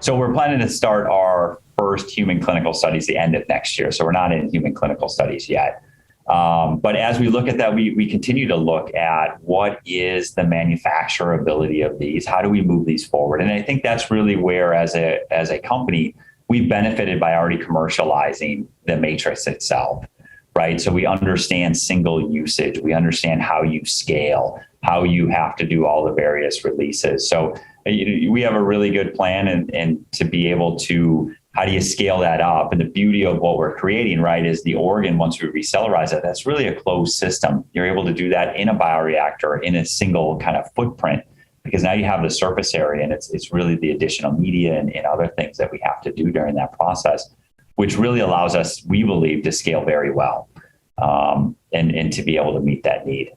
So we're planning to start our first human clinical studies the end of next year. So we're not in human clinical studies yet. But as we look at that, we continue to look at what is the manufacturability of these? How do we move these forward? And I think that's really where, as a company, we've benefited by already commercializing the matrix itself, right? So we understand single usage. We understand how you scale, how you have to do all the various releases. So we have a really good plan and to be able to, how do you scale that up? And the beauty of what we're creating, right, is the organ, once we recellularize it, that's really a closed system. You're able to do that in a bioreactor in a single kind of footprint, because now you have the surface area, and it's really the additional media and other things that we have to do during that process, which really allows us, we believe, to scale very well, and to be able to meet that need.